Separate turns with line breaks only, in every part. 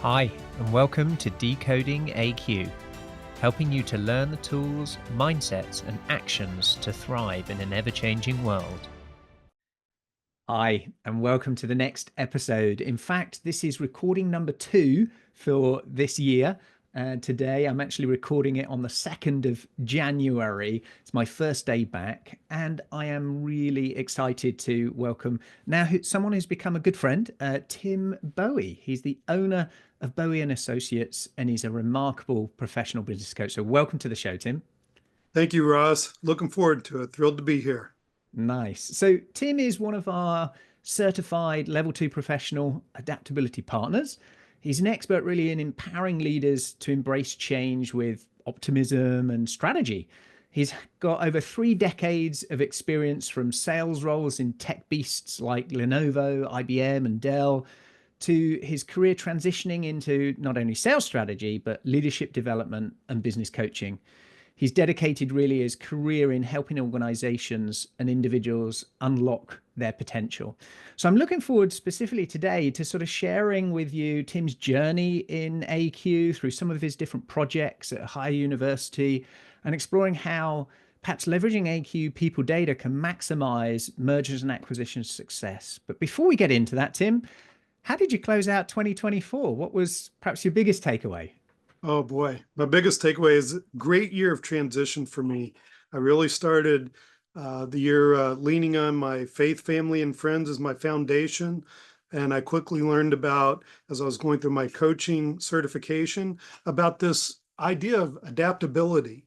Hi, and welcome to Decoding AQ, helping you to learn the tools, mindsets, and actions to thrive in an ever-changing world. Hi, and welcome to the next episode. In fact, this is recording number 2 for this year. Today, I'm actually recording it on the 2nd of January. It's my first day back, and I am really excited to welcome now someone who's become a good friend, Tim Bowie. He's the owner of Bowie and Associates, and he's a remarkable professional business coach. So welcome to the show, Tim.
Thank you, Ross. Looking forward to it. Thrilled to be here.
Nice. So Tim is one of our certified level 2 professional adaptability partners. He's an expert really in empowering leaders to embrace change with optimism and strategy. He's got over 3 decades of experience from sales roles in tech beasts like Lenovo, IBM, and Dell, to his career transitioning into not only sales strategy, but leadership development and business coaching. He's dedicated really his career in helping organizations and individuals unlock their potential. So I'm looking forward specifically today to sort of sharing with you Tim's journey in AQ through some of his different projects at a higher university and exploring how perhaps leveraging AQ people data can maximize mergers and acquisitions success. But before we get into that, Tim, how did you close out 2024? What was perhaps your biggest takeaway?
Oh boy, my biggest takeaway is a great year of transition for me. I really started the year leaning on my faith, family, and friends as my foundation. And I quickly learned about, as I was going through my coaching certification, about this idea of adaptability.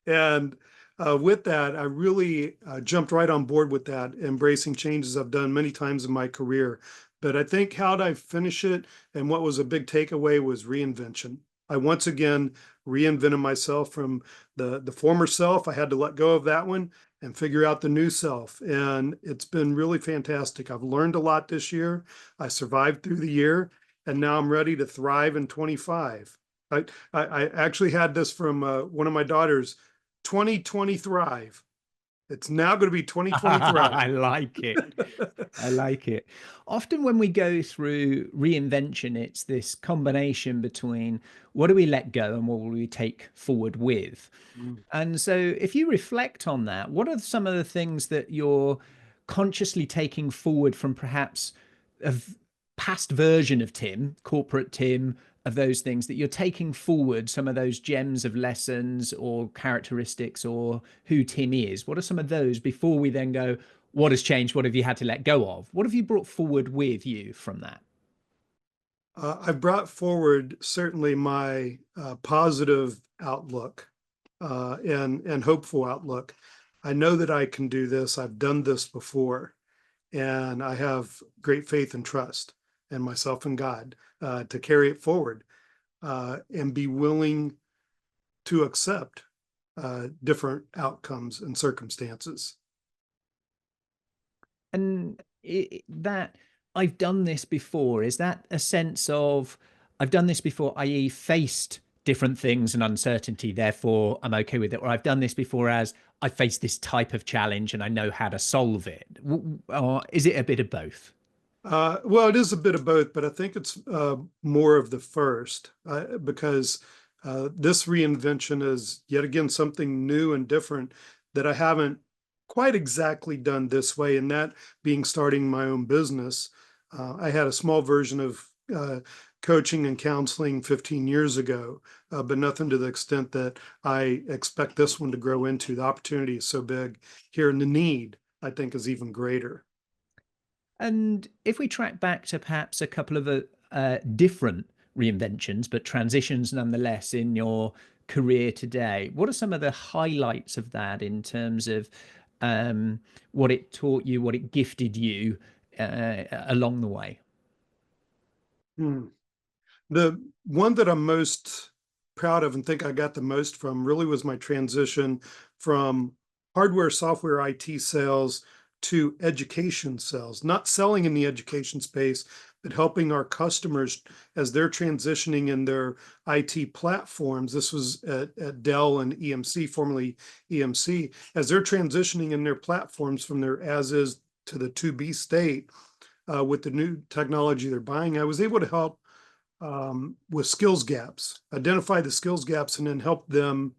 And with that, I really jumped right on board with that, embracing changes I've done many times in my career. But I think how did I finish it, and what was a big takeaway was reinvention. I once again reinvented myself from the former self. I had to let go of that one and figure out the new self. And it's been really fantastic. I've learned a lot this year. I survived through the year, and now I'm ready to thrive in 25. I actually had this from one of my daughters, 2020 thrive. It's now going to be 2020 thrive.
I like it. I like it. Often when we go through reinvention, it's this combination between what do we let go and what will we take forward with.
Mm.
And so if you reflect on that, what are some of the things that you're consciously taking forward from perhaps a past version of Tim, corporate Tim, of those things that you're taking forward, some of those gems of lessons or characteristics or who Tim is? What are some of those before we then go, what has changed? What have you had to let go of? What have you brought forward with you from that?
I brought forward certainly my positive outlook and hopeful outlook. I know that I can do this. I've done this before, and I have great faith and trust in myself and God to carry it forward and be willing to accept different outcomes and circumstances.
And that I've done this before, is that a sense of I've done this before, i.e., faced different things and uncertainty, therefore I'm okay with it? Or I've done this before as I faced this type of challenge and I know how to solve it? Or is it a bit of both?
Well, it is a bit of both, but I think it's more of the first because this reinvention is yet again something new and different that I haven't quite exactly done this way, and that being starting my own business. I had a small version of coaching and counseling 15 years ago, but nothing to the extent that I expect this one to grow into. The opportunity is so big here, and the need, I think, is even greater.
And if we track back to perhaps a couple of different reinventions, but transitions nonetheless in your career today, what are some of the highlights of that in terms of what it taught you, what it gifted you along the way?
Hmm. The one that I'm most proud of and think I got the most from really was my transition from hardware, software, IT sales to education sales, not selling in the education space, but helping our customers as they're transitioning in their IT platforms. This was at Dell and EMC, formerly EMC, as they're transitioning in their platforms from their as is to the to be state with the new technology they're buying. I was able to help with skills gaps, identify the skills gaps, and then help them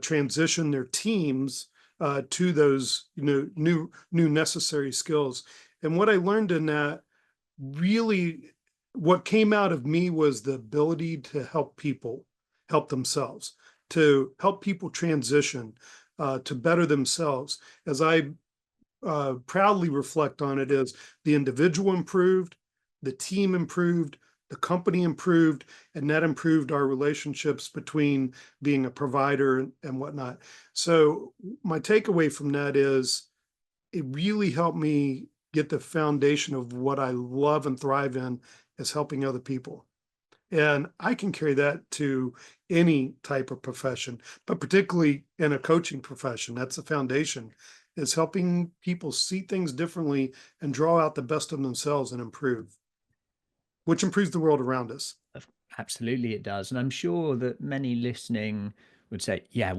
transition their teams to those new necessary skills. And what I learned in that, really what came out of me was the ability to help people help themselves, to help people transition, to better themselves. As I proudly reflect on it, is the individual improved, the team improved, the company improved, and that improved our relationships between being a provider and whatnot. So my takeaway from that is it really helped me get the foundation of what I love and thrive in, is helping other people. And I can carry that to any type of profession, but particularly in a coaching profession. That's the foundation, is helping people see things differently and draw out the best of themselves and improve, which improves the world around us.
Absolutely, it does. And I'm sure that many listening would say, yeah,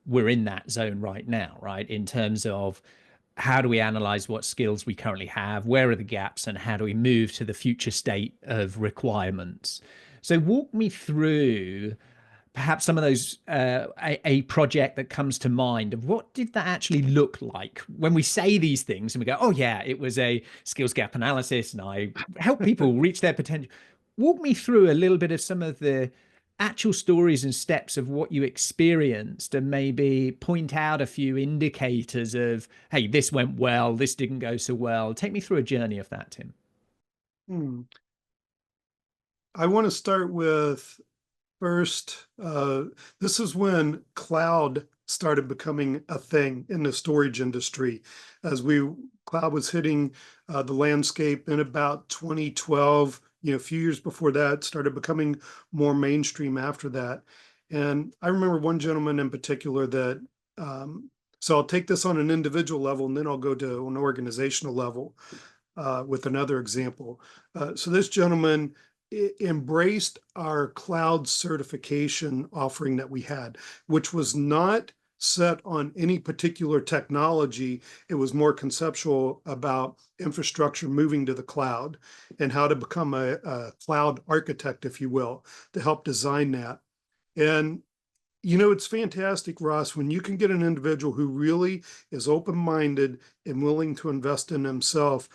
we're in that zone right now, right? In terms of how do we analyze what skills we currently have, where are the gaps, and how do we move to the future state of requirements? So walk me through perhaps some of those, a project that comes to mind of what did that actually look like when we say these things and we go, oh yeah, it was a skills gap analysis and I help people reach their potential. Walk me through a little bit of some of the actual stories and steps of what you experienced, and maybe point out a few indicators of, hey, this went well, this didn't go so well. Take me through a journey of that, Tim.
I want to start with, first, this is when cloud started becoming a thing in the storage industry. Cloud was hitting the landscape in about 2012. A few years before that, started becoming more mainstream after that. And I remember one gentleman in particular that, so I'll take this on an individual level, and then I'll go to an organizational level with another example. So this gentleman embraced our cloud certification offering that we had, which was not set on any particular technology. It was more conceptual about infrastructure moving to the cloud and how to become a cloud architect, if you will, to help design that. And it's fantastic, Ross, when you can get an individual who really is open-minded and willing to invest in himself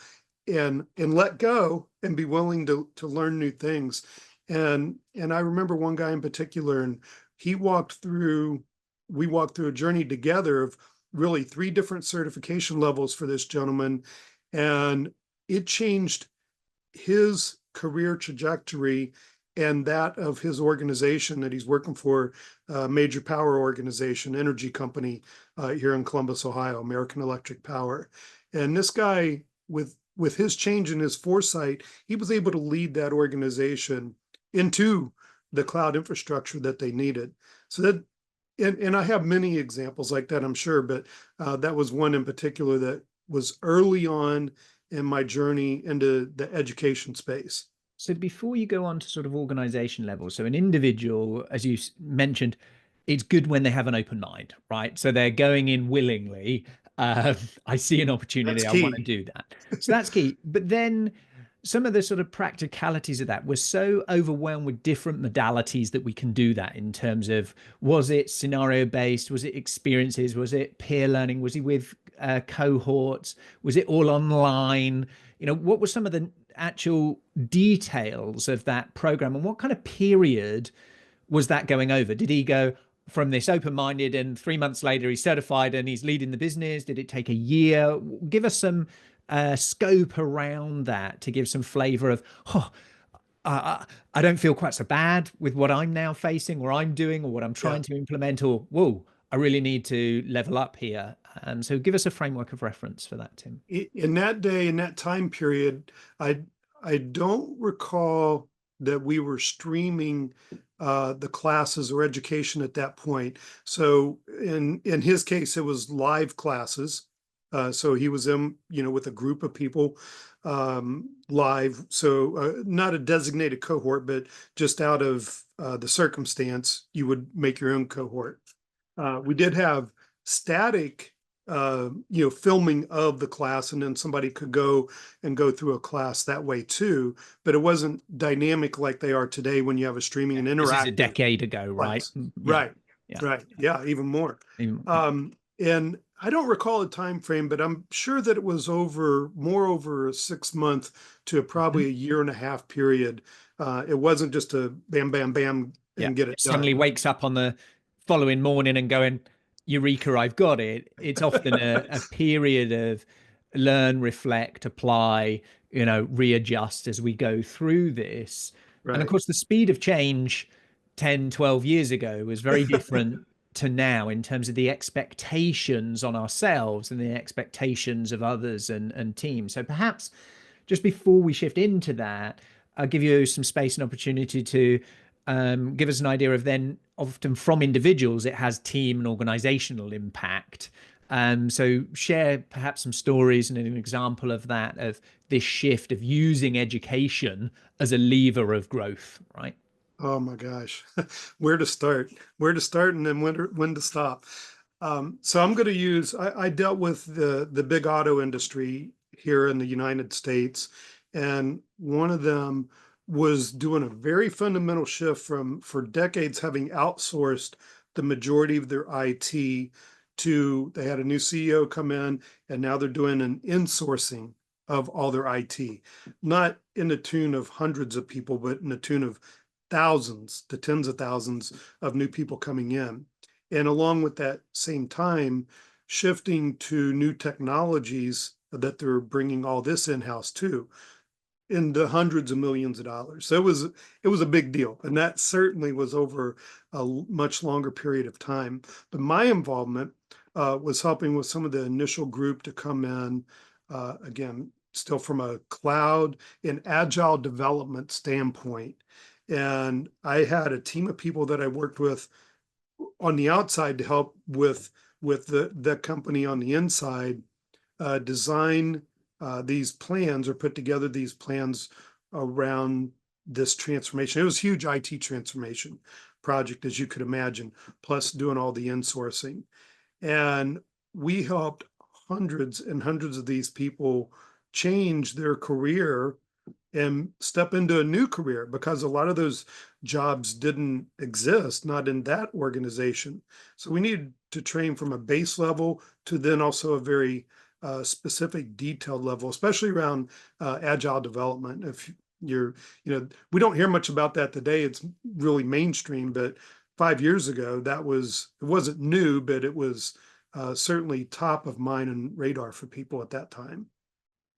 and let go and be willing to learn new things. And I remember one guy in particular, and we walked through a journey together of really 3 different certification levels for this gentleman. And it changed his career trajectory and that of his organization that he's working for, a major power organization, energy company here in Columbus, Ohio, American Electric Power. And this guy, with his change in his foresight, he was able to lead that organization into the cloud infrastructure that they needed. So that, and I have many examples like that, I'm sure, but that was one in particular that was early on in my journey into the education space.
So before you go on to sort of organization level, so an individual, as you mentioned, it's good when they have an open mind, right? So they're going in willingly. I see an opportunity, I want to do that. So that's key. But then some of the sort of practicalities of that, we're so overwhelmed with different modalities that we can do that in terms of, was it scenario based? Was it experiences? Was it peer learning? Was he with cohorts? Was it all online? What were some of the actual details of that program, and what kind of period was that going over? Did he go from this open-minded and 3 months later he's certified and he's leading the business? Did it take a year? Give us some scope around that to give some flavor of, I don't feel quite so bad with what I'm now facing or I'm doing or what I'm trying to implement, or, whoa, I really need to level up here. So give us a framework of reference for that, Tim.
In that day, in that time period, I don't recall that we were streaming the classes or education at that point. So in his case, it was live classes. So he was in, with a group of people live. So not a designated cohort, but just out of the circumstance, you would make your own cohort. We did have static filming of the class, and then somebody could go through a class that way too. But it wasn't dynamic like they are today when you have a streaming and
This is a
interactive
decade ago, right?
class.
Yeah,
Right,
yeah.
right. Yeah, even more.
Yeah.
And I don't recall a time frame, but I'm sure that it was more over a 6 month to probably a year and a half period. It wasn't just a bam, bam, bam
Yeah.
and get it
Suddenly
done.
wakes up on the following morning and going, Eureka, I've got it. It's often a period of learn, reflect, apply, readjust as we go through this. And of
Right.
course, the speed of change 10, 12 years ago was very different to now in terms of the expectations on ourselves and the expectations of others and teams. So perhaps just before we shift into that, I'll give you some space and opportunity to give us an idea of then often from individuals, it has team and organizational impact. So share perhaps some stories and an example of that, of this shift of using education as a lever of growth, right?
Oh my gosh, where to start? Where to start, and then when to stop? So I'm going to use. I dealt with the big auto industry here in the United States, and one of them was doing a very fundamental shift from for decades having outsourced the majority of their IT to they had a new CEO come in, and now they're doing an insourcing of all their IT, not in the tune of hundreds of people, but in the tune of thousands to tens of thousands of new people coming in. And along with that same time, shifting to new technologies that they're bringing all this in-house too, in the hundreds of millions of dollars. So it was a big deal. And that certainly was over a much longer period of time. But my involvement was helping with some of the initial group to come in, again, still from a cloud and agile development standpoint. And I had a team of people that I worked with on the outside to help with the company on the inside design these plans or put together these plans around this transformation. It was a huge IT transformation project, as you could imagine, plus doing all the insourcing. And we helped hundreds and hundreds of these people change their career and step into a new career because a lot of those jobs didn't exist, not in that organization. So we needed to train from a base level to then also a very specific detailed level, especially around agile development. If we don't hear much about that today. It's really mainstream, but 5 years ago, it wasn't new, but it was certainly top of mind and radar for people at that time.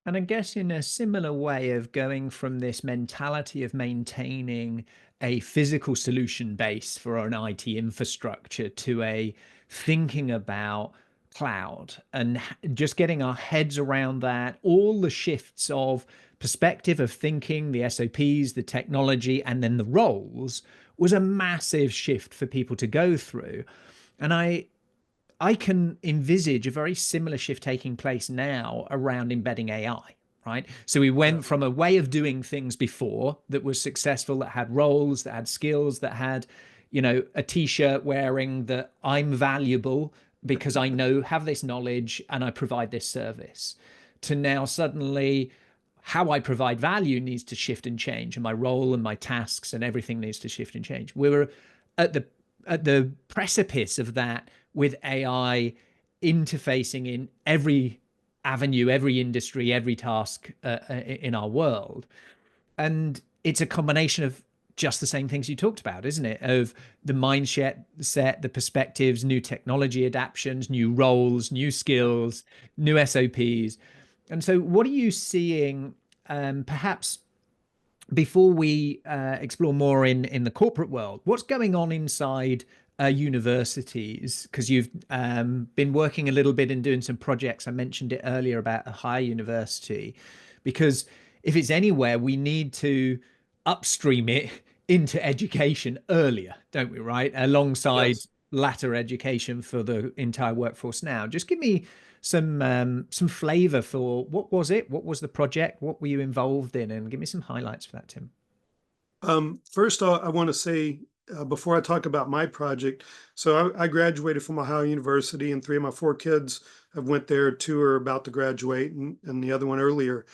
And I guess in a similar way of going from this mentality of maintaining a physical solution base for an IT infrastructure to a thinking about cloud and just getting our heads around that, all the shifts of perspective of thinking, the SOPs, the technology, and then the roles was a massive shift for people to go through. And I can envisage a very similar shift taking place now around embedding AI, right? So we
Yeah.
went from a way of doing things before that was successful, that had roles, that had skills, that had, a t-shirt wearing that I'm valuable because I have this knowledge and I provide this service, to now suddenly how I provide value needs to shift and change, and my role and my tasks and everything needs to shift and change. We were at the precipice of that with AI interfacing in every avenue, every industry, every task in our world. And it's a combination of just the same things you talked about, isn't it? Of the mindset set, the perspectives, new technology adaptations, new roles, new skills, new SOPs. And so what are you seeing, perhaps before we explore more in the corporate world, what's going on inside universities? Because you've been working a little bit and doing some projects. I mentioned it earlier about a higher university, because if it's anywhere, we need to upstream it into education earlier, don't we? Right, alongside
Yes.
latter education for the entire workforce. Now, just give me some flavor for what was it? What was the project? What were you involved in? And give me some highlights for that, Tim.
First, I want to say before I talk about my project, so I graduated from Ohio University, and 3 of my 4 kids have went there. 2 are about to graduate, and the other one earlier.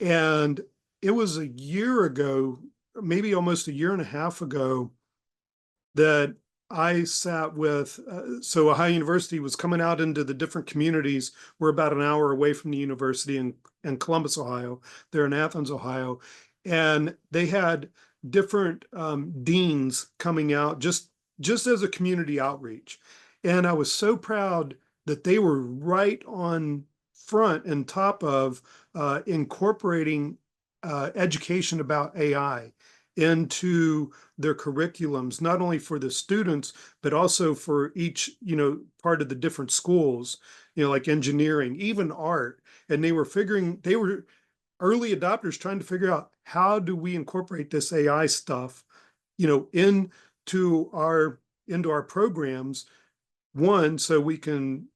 And it was a year ago, maybe almost a year and a half ago, that I sat with, so Ohio University was coming out into the different communities. We're about an hour away from the university in Columbus, Ohio. They're in Athens, Ohio. And they had different deans coming out just as a community outreach. And I was so proud that they were right on front and top of incorporating education about AI into their curriculums, not only for the students, but also for each, part of the different schools, like engineering, even art. And they were early adopters trying to figure out, how do we incorporate this AI stuff, into our programs, one, so we can,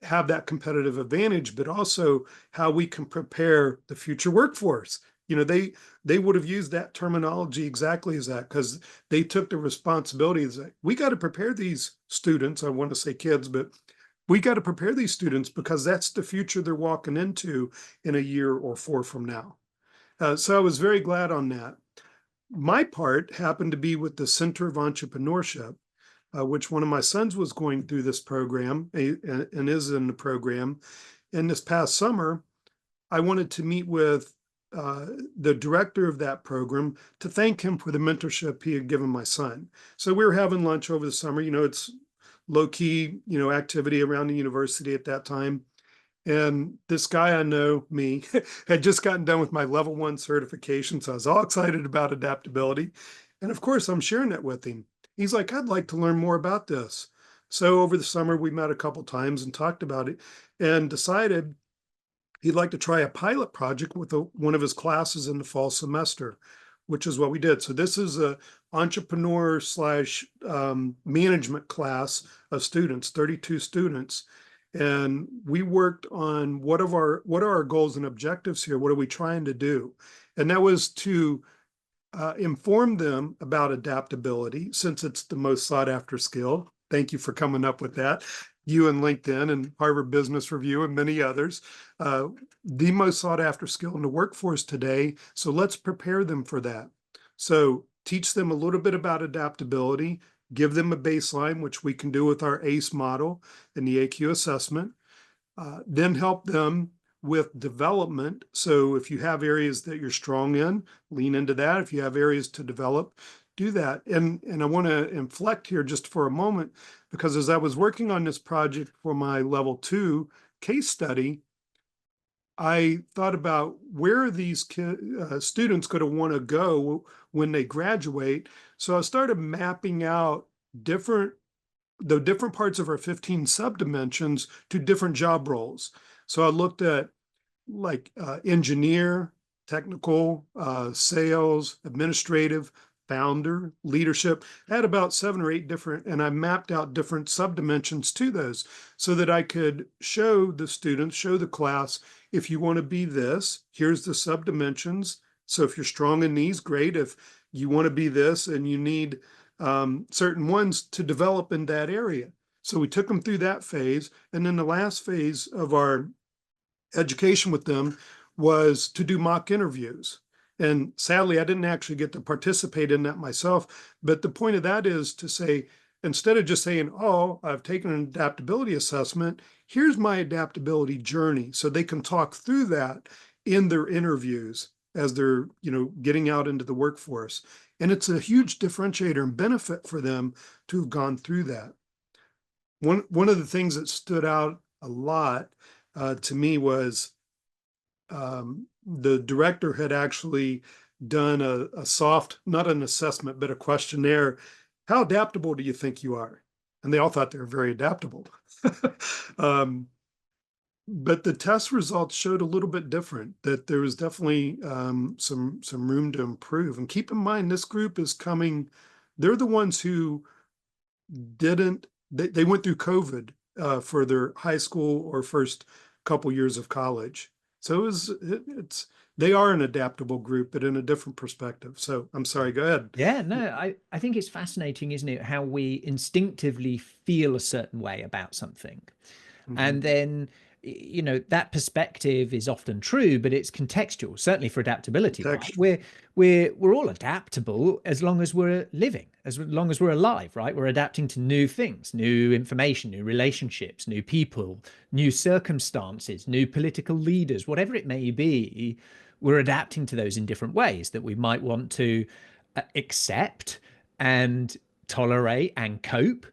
have that competitive advantage, but also how we can prepare the future workforce. They would have used that terminology exactly as that, because they took the responsibility that we got to prepare these students. I want to say kids, but we got to prepare these students because that's the future they're walking into in a year or 4 from now. So I was very glad on that. My part happened to be with the Center of Entrepreneurship, which one of my sons was going through this program and is in the program. And this past summer, I wanted to meet with the director of that program to thank him for the mentorship he had given my son. So we were having lunch over the summer. It's low key, activity around the university at that time. And this guy I know, me, had just gotten done with my level 1 certification. So I was all excited about adaptability. And of course, I'm sharing that with him. He's like, I'd like to learn more about this. So over the summer, we met a couple times and talked about it and decided he'd like to try a pilot project with one of his classes in the fall semester, which is what we did. So this is a entrepreneur slash management class of students, 32 students. And we worked on what are our goals and objectives here? What are we trying to do? And that was to inform them about adaptability, since it's the most sought after skill. Thank you for coming up with that. You and LinkedIn and Harvard Business Review and many others, the most sought after skill in the workforce today. So let's prepare them for that. So teach them a little bit about adaptability, give them a baseline, which we can do with our ACE model and the AQ assessment, then help them with development. So if you have areas that you're strong in, lean into that. If you have areas to develop, do that. And I want to inflect here just for a moment, because as I was working on this project for my level 2 case study, I thought about where are these students going to want to go when they graduate. So I started mapping out the different parts of our 15 subdimensions to different job roles. So I looked at engineer, technical, sales, administrative, founder, leadership. I had about 7 or 8 different, and I mapped out different subdimensions to those so that I could show the students, show the class, if you want to be this, here's the subdimensions. So if you're strong in these, great. If you want to be this and you need certain ones to develop in that area. So we took them through that phase. And then the last phase of our education with them was to do mock interviews. And sadly, I didn't actually get to participate in that myself. But the point of that is to say, instead of just saying, oh, I've taken an adaptability assessment, here's my adaptability journey. So they can talk through that in their interviews as they're, getting out into the workforce. And it's a huge differentiator and benefit for them to have gone through that. One of the things that stood out a lot to me was the director had actually done a soft, not an assessment, but a questionnaire. How adaptable do you think you are? And they all thought they were very adaptable. But the test results showed a little bit different, that there was definitely some room to improve. And keep in mind, this group is coming, they're the ones who they went through COVID for their high school or first couple years of college. So it's they are an adaptable group, but in a different perspective. So I'm sorry, go ahead.
Yeah, no, I think it's fascinating, isn't it? How we instinctively feel a certain way about something. And then, that perspective is often true, but it's contextual, certainly for adaptability, right?
Textual.
We're all adaptable as long as we're living, as long as we're alive, right? We're adapting to new things, new information, new relationships, new people, new circumstances, new political leaders, whatever it may be. We're adapting to those in different ways that we might want to accept and tolerate and cope.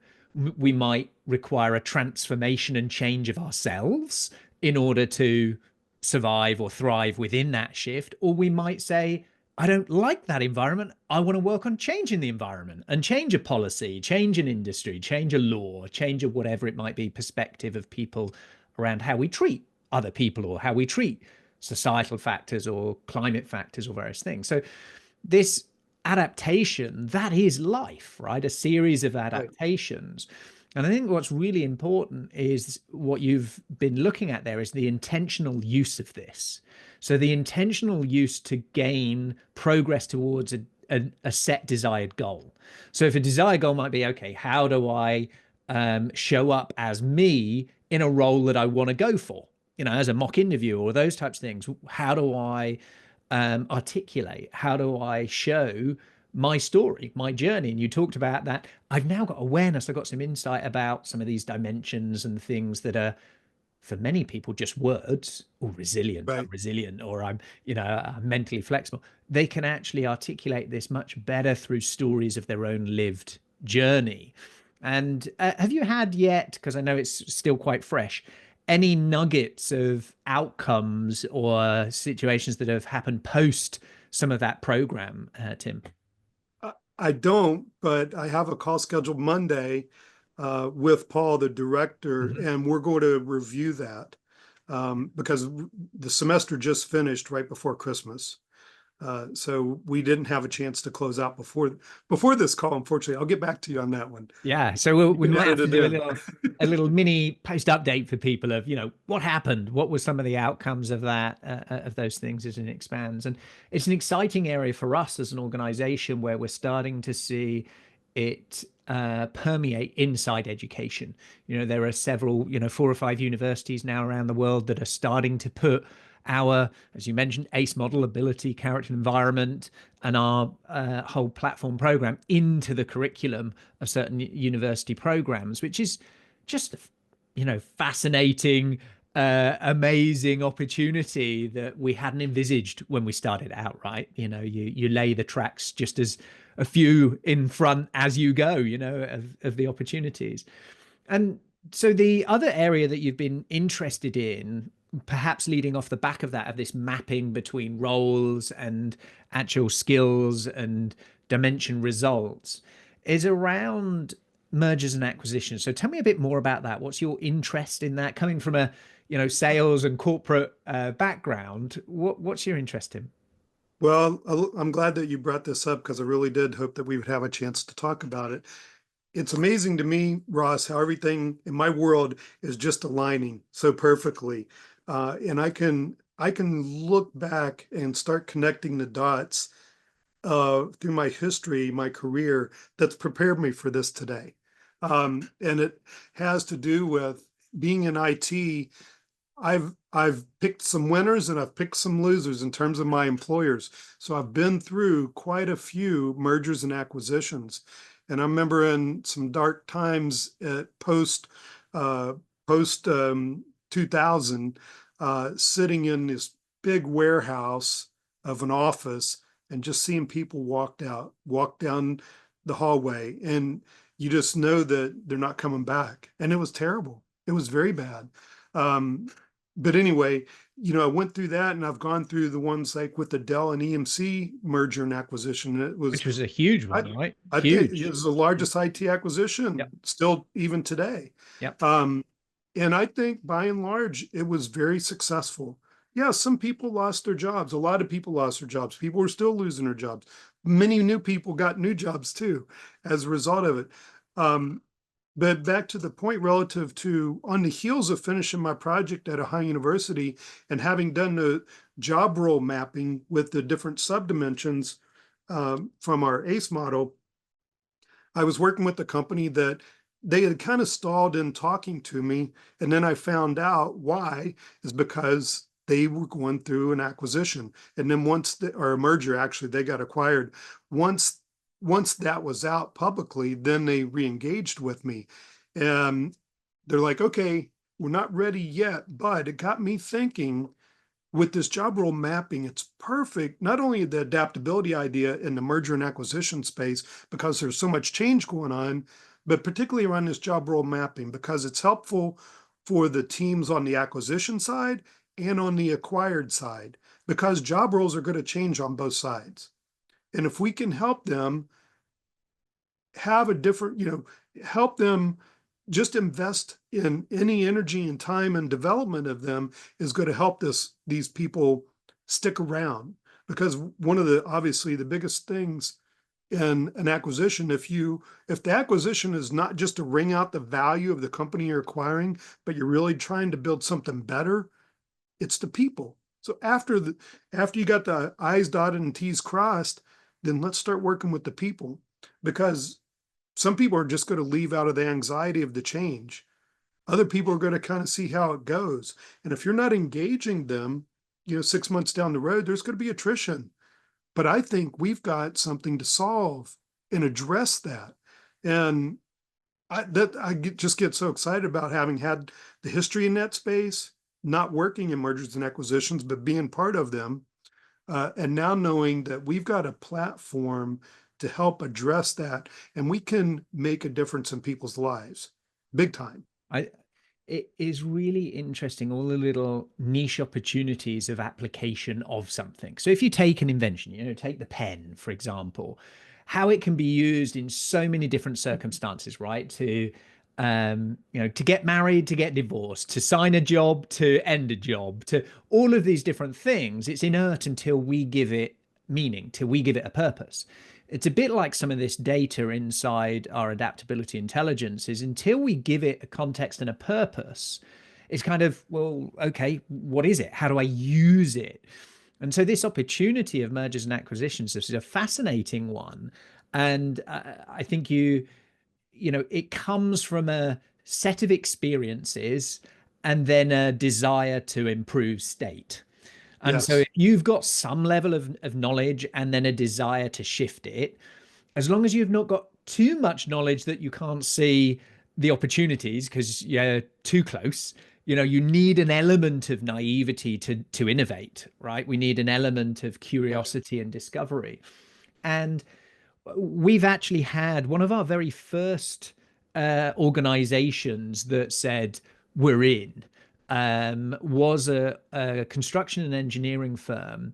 We might require a transformation and change of ourselves in order to survive or thrive within that shift. Or we might say, I don't like that environment. I want to work on changing the environment and change a policy, change an industry, change a law, change a whatever it might be, perspective of people around how we treat other people or how we treat societal factors or climate factors or various things. So this adaptation, that is life, right? A series of adaptations. And I think what's really important is what you've been looking at there is the intentional use of this. So the intentional use to gain progress towards a set desired goal. So if a desired goal might be, okay, how do I show up as me in a role that I want to go for? As a mock interview or those types of things. How do I articulate? How do I show my story, my journey? And you talked about that. I've now got awareness. I've got some insight about some of these dimensions and things that are, for many people, just words. Or resilient, I'm resilient, or I'm mentally flexible. They can actually articulate this much better through stories of their own lived journey. And have you had yet, because I know it's still quite fresh, any nuggets of outcomes or situations that have happened post some of that program, Tim?
I don't, but I have a call scheduled Monday with Paul, the director, and we're going to review that because the semester just finished right before Christmas. So we didn't have a chance to close out before this call, unfortunately. I'll get back to you on that one.
Yeah, so we might have to do a little mini post update for people of what happened, what were some of the outcomes of that of those things as it expands. And it's an exciting area for us as an organization where we're starting to see it permeate inside education. There are several 4 or 5 universities now around the world that are starting to put our, as you mentioned, ACE model, ability, character, environment, and our whole platform program into the curriculum of certain university programs, which is just fascinating, amazing opportunity that we hadn't envisaged when we started out. Right, you lay the tracks just as a few in front as you go, of the opportunities. And so the other area that you've been interested in, perhaps leading off the back of that, of this mapping between roles and actual skills and dimension results, is around mergers and acquisitions. So tell me a bit more about that. What's your interest in that? Coming from a sales and corporate background, what's your interest in?
Well, I'm glad that you brought this up because I really did hope that we would have a chance to talk about it. It's amazing to me, Ross, how everything in my world is just aligning so perfectly. And I can look back and start connecting the dots through my history, my career, that's prepared me for this today. And it has to do with being in IT. I've picked some winners and I've picked some losers in terms of my employers. So I've been through quite a few mergers and acquisitions. And I remember in some dark times at post 2000, sitting in this big warehouse of an office and just seeing people walk down the hallway, and you just know that they're not coming back. And it was terrible. It was very bad. But anyway, I went through that, and I've gone through the ones like with the Dell and EMC merger and acquisition.
Which was a huge one, right?
Huge. It was the largest IT acquisition, still even today.
Yep.
And I think by and large, it was very successful. Yeah, some people lost their jobs. A lot of people lost their jobs. People were still losing their jobs. Many new people got new jobs too as a result of it. But back to the point relative to on the heels of finishing my project at a high university and having done the job role mapping with the different subdimensions from our ACE model, I was working with a company that they had kind of stalled in talking to me. And then I found out why is because they were going through an acquisition. And then or a merger, actually, they got acquired. Once once that was out publicly, then they re-engaged with me. And they're like, okay, we're not ready yet, but it got me thinking with this job role mapping, it's perfect. Not only the adaptability idea in the merger and acquisition space, because there's so much change going on, but particularly around this job role mapping, because it's helpful for the teams on the acquisition side and on the acquired side, because job roles are going to change on both sides. And if we can help them have a different, help them just invest in any energy and time and development of them is going to help these people stick around. Because one of the obviously the biggest things in an acquisition, if the acquisition is not just to wring out the value of the company you're acquiring, but you're really trying to build something better, it's the people. So after you got the I's dotted and T's crossed, then let's start working with the people, because some people are just going to leave out of the anxiety of the change. Other people are going to kind of see how it goes. And if you're not engaging them, 6 months down the road, there's going to be attrition. But I think we've got something to solve and address that. And just get so excited about having had the history in that space, not working in mergers and acquisitions, but being part of them. And now knowing that we've got a platform to help address that, and we can make a difference in people's lives, big time.
It is really interesting, all the little niche opportunities of application of something. So if you take an invention, take the pen, for example, how it can be used in so many different circumstances, right? To to get married, to get divorced, to sign a job, to end a job, to all of these different things. It's inert until we give it meaning, till we give it a purpose. It's a bit like some of this data inside our adaptability intelligence is until we give it a context and a purpose, it's kind of, well, okay, what is it? How do I use it? And so this opportunity of mergers and acquisitions is a fascinating one. And I think it comes from a set of experiences and then a desire to improve state. And so
Yes.
if you've got some level of knowledge and then a desire to shift it, as long as you've not got too much knowledge that you can't see the opportunities because you're too close, you need an element of naivety to innovate, right? We need an element of curiosity and discovery. And we've actually had one of our very first organizations that said we're in was a construction and engineering firm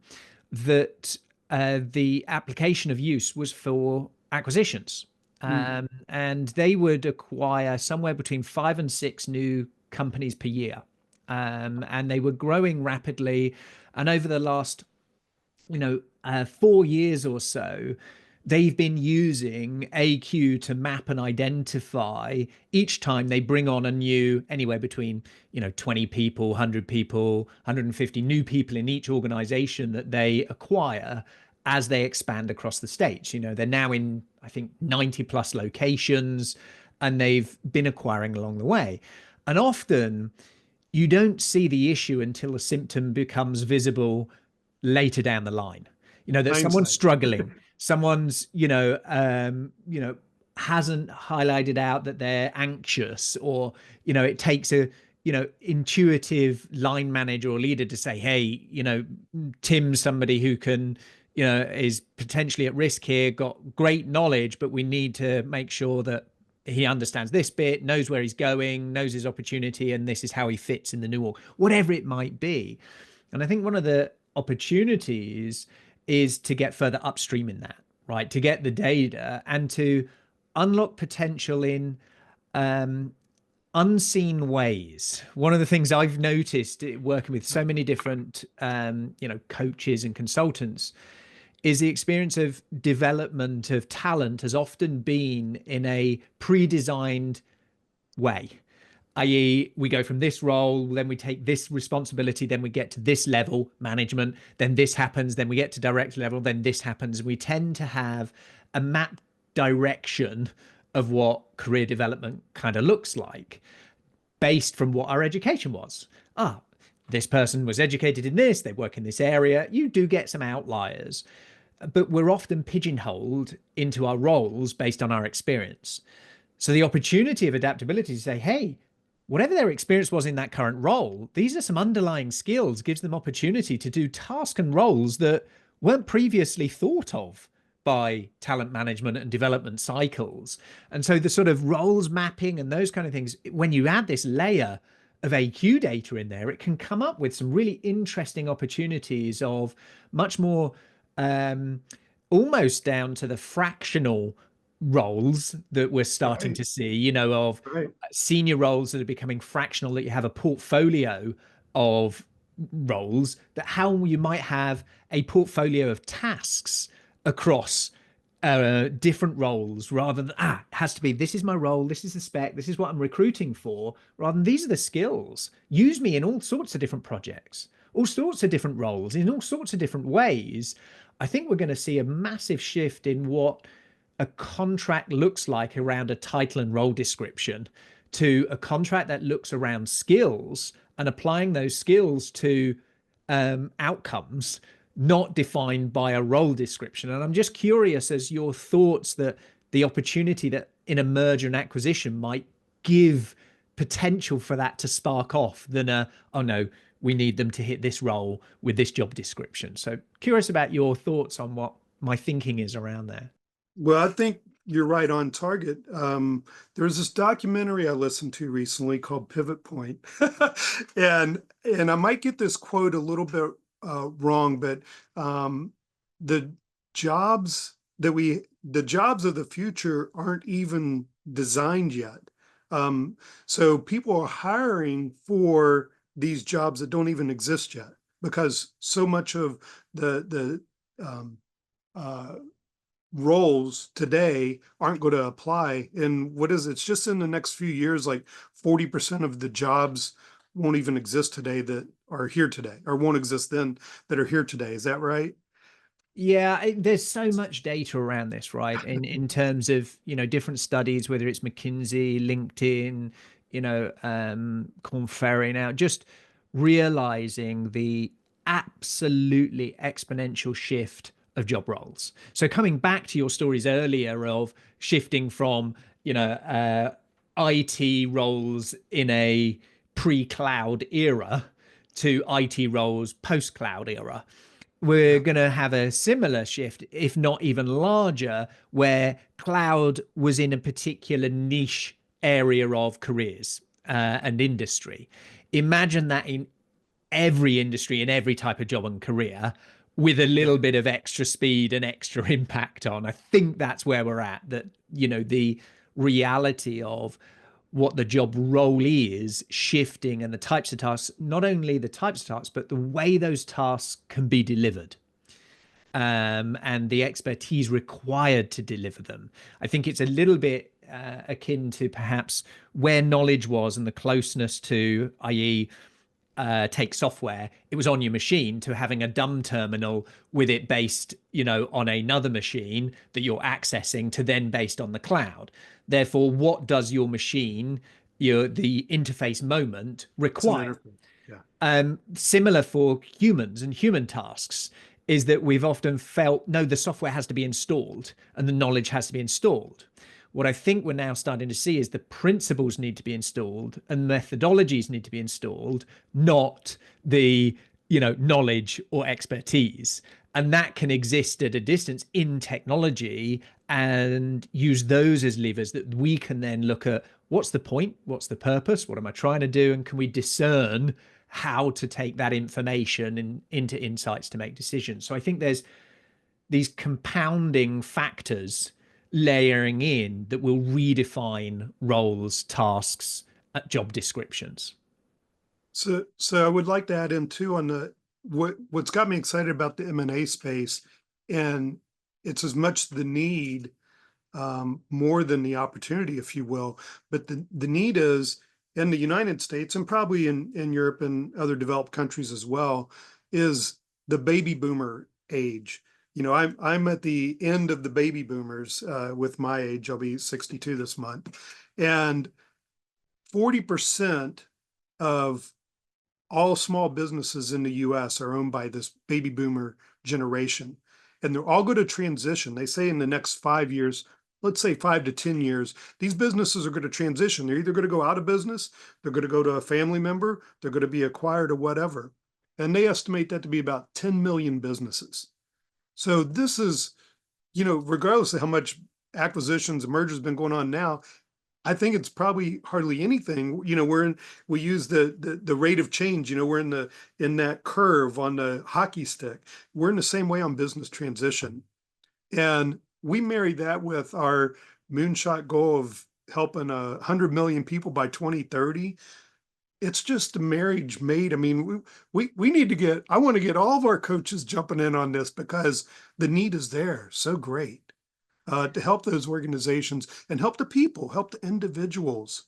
that the application of use was for acquisitions. And they would acquire somewhere between 5 and 6 new companies per year. And they were growing rapidly. And over the last 4 years or so, they've been using AQ to map and identify each time they bring on a new, anywhere between 20 people, 100 people, 150 new people in each organization that they acquire as they expand across the states. They're now in, I think, 90 plus locations, and they've been acquiring along the way. And often you don't see the issue until a symptom becomes visible later down the line. That someone's
Hindsight.
struggling, someone's hasn't highlighted out that they're anxious, or it takes a intuitive line manager or leader to say, hey, Tim's somebody who can is potentially at risk here, got great knowledge, but we need to make sure that he understands this bit, knows where he's going, knows his opportunity, and this is how he fits in the new org, whatever it might be. And I think one of the opportunities is to get further upstream in that, right? To get the data and to unlock potential in unseen ways. One of the things I've noticed working with so many different, coaches and consultants is the experience of development of talent has often been in a pre-designed way, i.e., we go from this role, then we take this responsibility, then we get to this level, management, then this happens, then we get to director level, then this happens. We tend to have a map direction of what career development kind of looks like based from what our education was. Ah, this person was educated in this, they work in this area. You do get some outliers, but we're often pigeonholed into our roles based on our experience. So the opportunity of adaptability to say, hey, whatever their experience was in that current role, these are some underlying skills, gives them opportunity to do tasks and roles that weren't previously thought of by talent management and development cycles. And so the sort of roles mapping and those kind of things, when you add this layer of AQ data in there, it can come up with some really interesting opportunities of much more almost down to the fractional roles that we're starting to see, you know, of senior roles that are becoming fractional, that you have a portfolio of roles, that how you might have a portfolio of tasks across different roles, rather than it has to be, this is my role, this is the spec, this is what I'm recruiting for, rather than these are the skills. Use me in all sorts of different projects, all sorts of different roles, in all sorts of different ways. I think we're going to see a massive shift in what a contract looks like around a title and role description, to a contract that looks around skills and applying those skills to outcomes not defined by a role description. And I'm just curious as your thoughts that the opportunity that in a merger and acquisition might give potential for that to spark off than oh no, we need them to hit this role with this job description. So curious about your thoughts on what my thinking is around there.
Well, I think you're right on target. There was this documentary I listened to recently called Pivot Point. and I might get this quote a little bit wrong, but the jobs of the future aren't even designed yet. So people are hiring for these jobs that don't even exist yet, because so much of the roles today aren't going to apply. And it's just in the next few years, like 40% of the jobs won't even exist today that are here today, or won't exist then that are here today. Is that right?
Yeah, there's so much data around this, right? In terms of, you know, different studies, whether it's McKinsey, LinkedIn, you know, Korn Ferry now, just realizing the absolutely exponential shift of job roles. So coming back to your stories earlier of shifting from, you know, IT roles in a pre-cloud era to IT roles post-cloud era, we're going to have a similar shift, if not even larger, where cloud was in a particular niche area of careers and industry. Imagine that in every industry, in every type of job and career, with a little bit of extra speed and extra impact on. I think that's where we're at, that, you know, the reality of what the job role is shifting, and the types of tasks, not only the types of tasks, but the way those tasks can be delivered, and the expertise required to deliver them. I think it's a little bit akin to perhaps where knowledge was and the closeness to, i.e., take software, it was on your machine, to having a dumb terminal with it based, you know, on another machine that you're accessing, to then based on the cloud. Therefore, what does your machine, the interface moment require? Similar for humans and human tasks, is that we've often felt, no, the software has to be installed and the knowledge has to be installed. What I think we're now starting to see is the principles need to be installed and methodologies need to be installed, not the, you know, knowledge or expertise. And that can exist at a distance in technology, and use those as levers that we can then look at, what's the point? What's the purpose? What am I trying to do? And can we discern how to take that information into insights to make decisions? So I think there's these compounding factors layering in that will redefine roles, tasks, job descriptions.
So I would like to add in too on what's got me excited about the M&A space, and it's as much the need more than the opportunity, if you will. But the need is in the United States and probably in Europe and other developed countries as well, is the baby boomer age. You know, I'm at the end of the baby boomers with my age. I'll be 62 this month. And 40% of all small businesses in the US are owned by this baby boomer generation. And they're all going to transition. They say in the next 5 years, let's say 5 to 10 years, these businesses are going to transition. They're either going to go out of business, they're going to go to a family member, they're going to be acquired or whatever. And they estimate that to be about 10 million businesses. So this is, you know, regardless of how much acquisitions and mergers have been going on now, I think it's probably hardly anything. You know, we use the rate of change. You know, we're in that curve on the hockey stick. We're in the same way on business transition, and we marry that with our moonshot goal of helping 100 million people by 2030. It's just a marriage made. I mean, we need to get. I want to get all of our coaches jumping in on this because the need is there. So great. To help those organizations and help the people, help the individuals.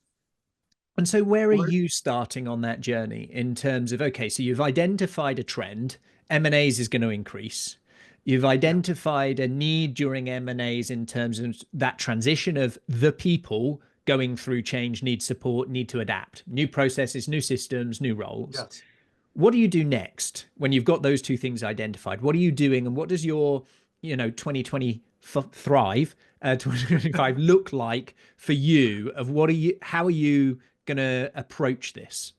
And so where are you starting on that journey in terms of, okay, so you've identified a trend, M&As is going to increase. You've identified a need during M&As in terms of that transition of the people going through change, need support, need to adapt, new processes, new systems, new roles.
Yes.
What do you do next when you've got those two things identified? What are you doing, and what does your 2020 thrive 2025 look like for you? Of what are you, how are you going to approach this?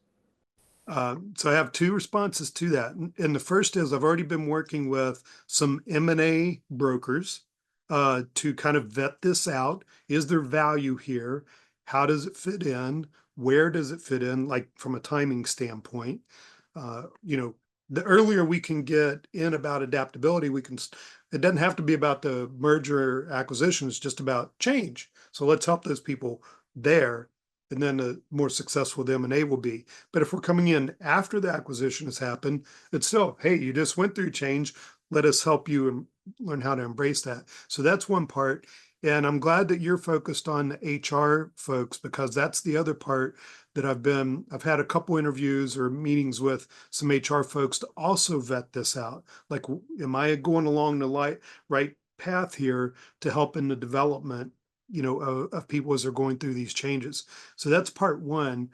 So I have two responses to that. And the first is I've already been working with some M&A brokers to kind of vet this out. Is there value here? How does it fit in? Where does it fit in, like from a timing standpoint? You know, the earlier we can get in about adaptability, it doesn't have to be about the merger or acquisition, it's just about change. So let's help those people there. And then the more successful the M&A will be. But if we're coming in after the acquisition has happened, it's still, hey, you just went through change. Let us help you learn how to embrace that. So that's one part. And I'm glad that you're focused on the HR folks, because that's the other part that I've had a couple interviews or meetings with some HR folks to also vet this out. Like, am I going along the right path here to help in the development, you know, of people as they're going through these changes? So that's part one.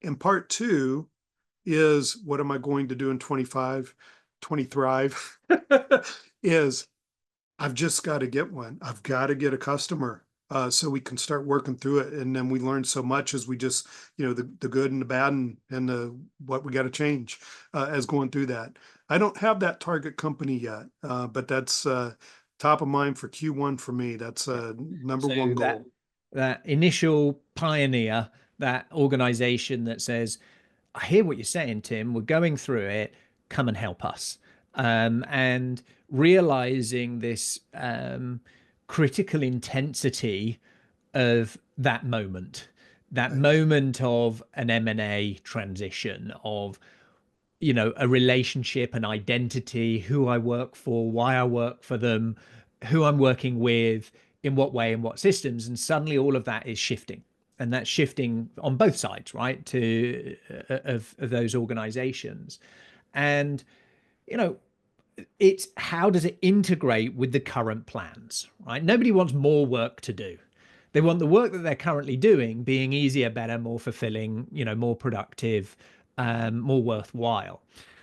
And part two is, what am I going to do in 25, 20 thrive? Is I've just got to get one. I've got to get a customer so we can start working through it. And then we learn so much as we just, you know, the good and the bad and the what we got to change as going through that. I don't have that target company yet, but that's top of mind for Q1 for me. That's number one goal.
That initial pioneer, that organization that says, I hear what you're saying, Tim, we're going through it, come and help us. And realizing this critical intensity of that moment of an M&A transition, of a relationship, an identity, who I work for, why I work for them, who I'm working with, in what way, in what systems. And suddenly all of that is shifting. And that's shifting on both sides, right, of those organizations. And, it's how does it integrate with the current plans, right? Nobody wants more work to do. They want the work that they're currently doing being easier, better, more fulfilling, more productive, more worthwhile.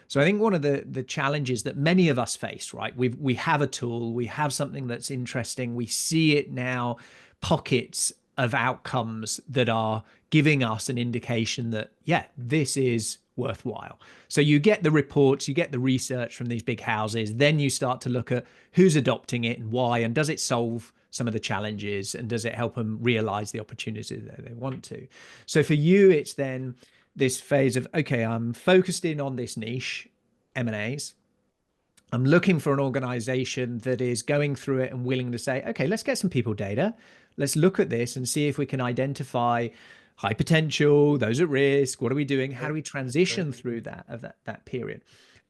So I think one of the challenges that many of us face, right? We have a tool, we have something that's interesting, we see it now, pockets of outcomes that are giving us an indication that, yeah, this is worthwhile. So you get the reports, you get the research from these big houses, then you start to look at who's adopting it and why, and does it solve some of the challenges, and does it help them realize the opportunities that they want to? So for you, it's then this phase of, okay, I'm focused in on this niche, M&As. I'm looking for an organization that is going through it and willing to say, okay, let's get some people data. Let's look at this and see if we can identify high potential, those at risk. What are we doing? How do we transition through that period?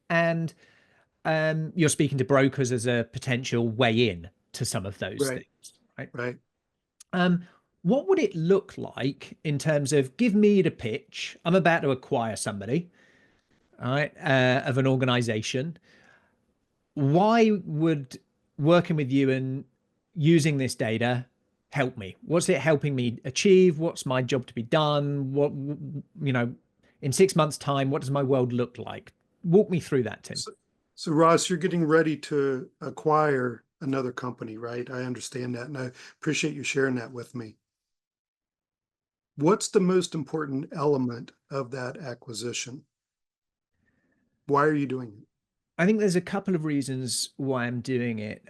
And you're speaking to brokers as a potential way in to some of those things, right?
Right.
Um, what would it look like in terms of give me the pitch? I'm about to acquire somebody, all right, of an organization. Why would working with you and using this data help me? What's it helping me achieve? What's my job to be done? What, in 6 months' time, what does my world look like? Walk me through that, Tim.
So Ross, you're getting ready to acquire another company, right? I understand that, and I appreciate you sharing that with me. What's the most important element of that acquisition? Why are you doing it?
I think there's a couple of reasons why I'm doing it.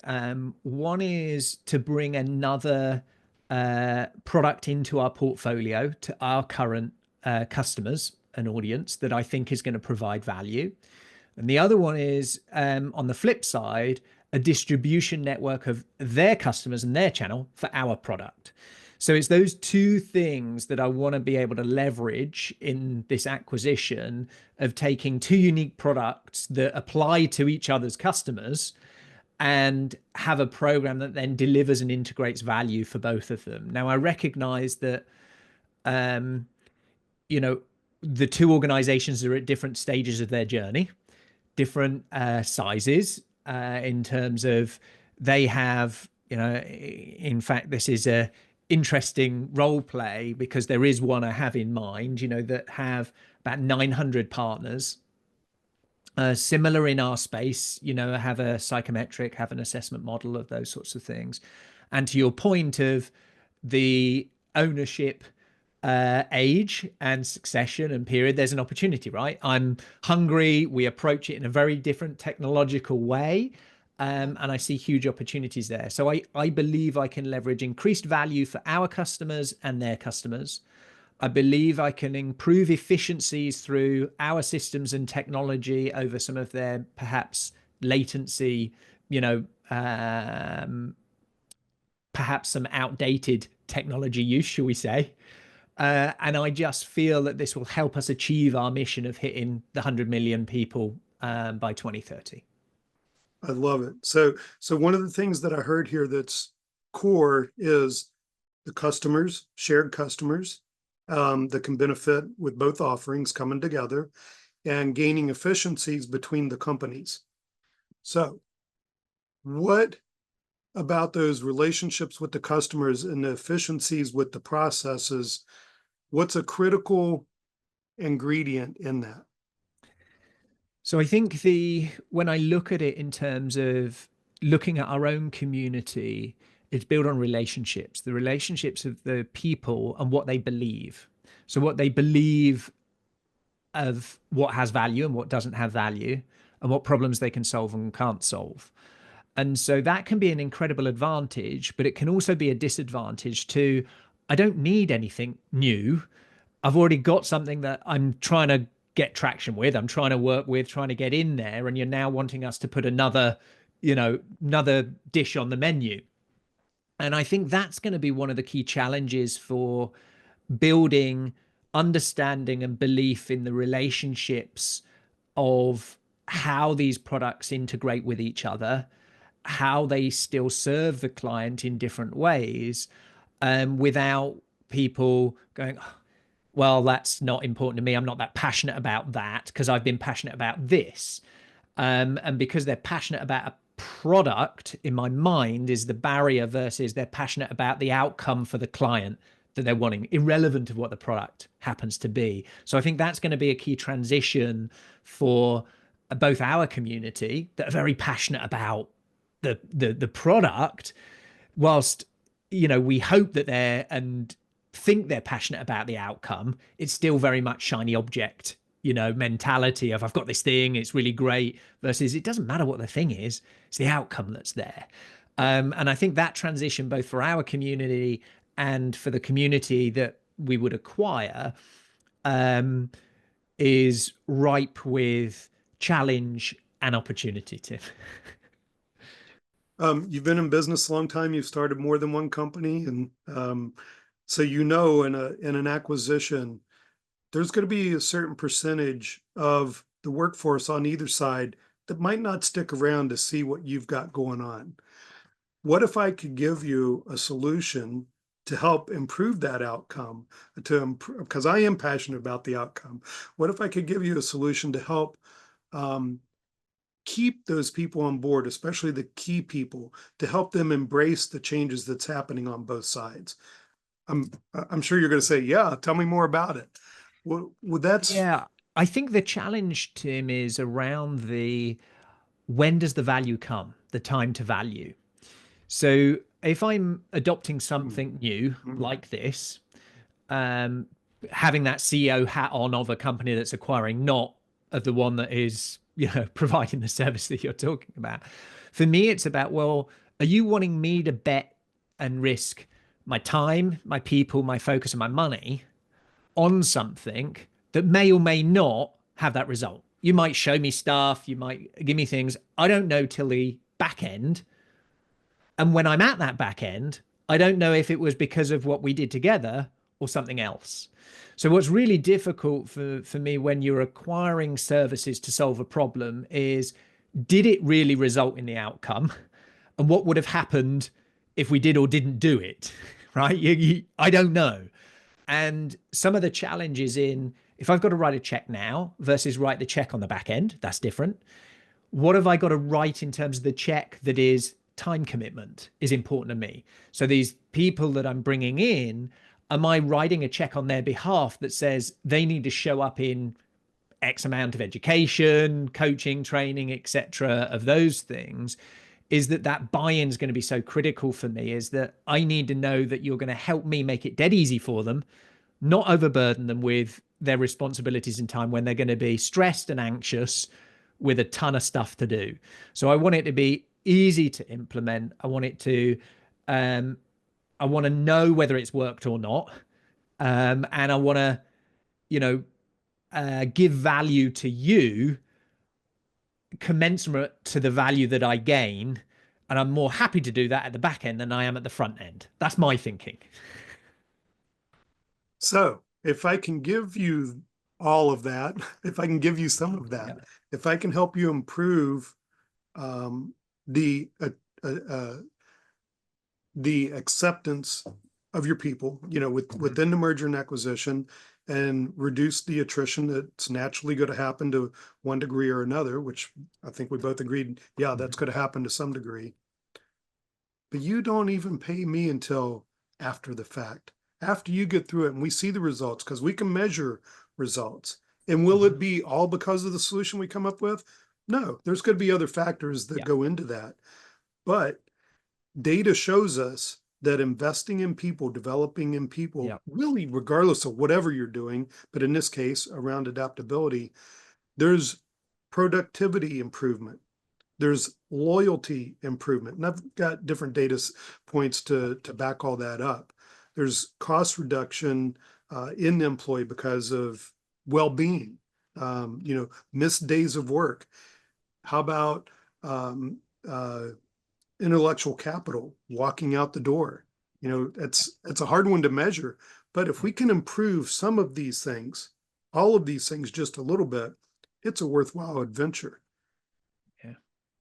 One is to bring another product into our portfolio to our current customers and audience that I think is going to provide value. And the other one is on the flip side, a distribution network of their customers and their channel for our product. So it's those two things that I want to be able to leverage in this acquisition of taking two unique products that apply to each other's customers and have a program that then delivers and integrates value for both of them. Now, I recognize that, um, the two organizations are at different stages of their journey, different sizes in terms of they have, in fact, this is a interesting role play because there is one I have in mind, that have about 900 partners. Similar in our space, have a psychometric, have an assessment model of those sorts of things. And to your point of the ownership age and succession and period, there's an opportunity, right? I'm hungry. We approach it in a very different technological way. And I see huge opportunities there. So I believe I can leverage increased value for our customers and their customers. I believe I can improve efficiencies through our systems and technology over some of their perhaps latency, you know, um, perhaps some outdated technology use, shall we say. And I just feel that this will help us achieve our mission of hitting the 100 million people by 2030.
I love it. So one of the things that I heard here that's core is the customers, shared customers, that can benefit with both offerings coming together and gaining efficiencies between the companies. So what about those relationships with the customers and the efficiencies with the processes? What's a critical ingredient in that?
So I think when I look at it in terms of looking at our own community, it's built on relationships, the relationships of the people and what they believe. So what they believe of what has value and what doesn't have value, and what problems they can solve and can't solve. And so that can be an incredible advantage, but it can also be a disadvantage to, I don't need anything new. I've already got something that I'm trying to get traction with, I'm trying to work with, trying to get in there. And you're now wanting us to put another dish on the menu. And I think that's going to be one of the key challenges for building understanding and belief in the relationships of how these products integrate with each other, how they still serve the client in different ways, without people going, "Oh, well, that's not important to me. I'm not that passionate about that because I've been passionate about this." And because they're passionate about a product, in my mind, is the barrier versus they're passionate about the outcome for the client that they're wanting, irrelevant of what the product happens to be. So I think that's going to be a key transition for both our community that are very passionate about the product, whilst we hope that they're and think they're passionate about the outcome. It's still very much shiny object mentality of, I've got this thing, it's really great, versus it doesn't matter what the thing is, it's the outcome that's there. And I think that transition, both for our community and for the community that we would acquire, is ripe with challenge and opportunity, Tim.
You've been in business a long time. You've started more than one company, and so in an acquisition, there's going to be a certain percentage of the workforce on either side that might not stick around to see what you've got going on. What if I could give you a solution to help improve that outcome, to improve, because I am passionate about the outcome. What if I could give you a solution to help keep those people on board, especially the key people, to help them embrace the changes that's happening on both sides? I'm sure you're going to say, yeah, tell me more about it. Well, that's
Yeah, I think the challenge, Tim, is around the when does the value come, the time to value. So if I'm adopting something new like this, um, having that CEO hat on of a company that's acquiring, not of the one that is, providing the service that you're talking about. For me, it's about, well, are you wanting me to bet and risk my time, my people, my focus, and my money on something that may or may not have that result? You might show me stuff, you might give me things. I don't know till the back end. And when I'm at that back end, I don't know if it was because of what we did together or something else. So what's really difficult for me when you're acquiring services to solve a problem is, did it really result in the outcome? And what would have happened if we did or didn't do it? Right? I don't know. And some of the challenges in, if I've got to write a check now versus write the check on the back end, that's different. What have I got to write in terms of the check that is time commitment is important to me? So these people that I'm bringing in, am I writing a check on their behalf that says they need to show up in X amount of education, coaching, training, etc., of those things? Is that buy-in is going to be so critical for me, is that I need to know that you're going to help me make it dead easy for them, not overburden them with their responsibilities in time when they're going to be stressed and anxious with a ton of stuff to do. So I want it to be easy to implement. I want it to, I want to know whether it's worked or not. And I want to, give value to you commensurate to the value that I gain. And I'm more happy to do that at the back end than I am at the front end. That's my thinking.
so. If I can give you all of that, if I can give you some of that, if I can help you improve the acceptance of your people, within the merger and acquisition, and reduce the attrition that's naturally going to happen to one degree or another, which I think we both agreed, yeah, that's going to happen to some degree. But you don't even pay me until after the fact, after you get through it and we see the results, because we can measure results. And will it be all because of the solution we come up with? No, there's going to be other factors that go into that. But data shows us that investing in people, developing in people, really regardless of whatever you're doing, but in this case around adaptability, there's productivity improvement, there's loyalty improvement. And I've got different data points to back all that up. There's cost reduction in the employee because of well-being, missed days of work. How about intellectual capital, walking out the door? It's a hard one to measure, but if we can improve some of these things, all of these things just a little bit, it's a worthwhile adventure.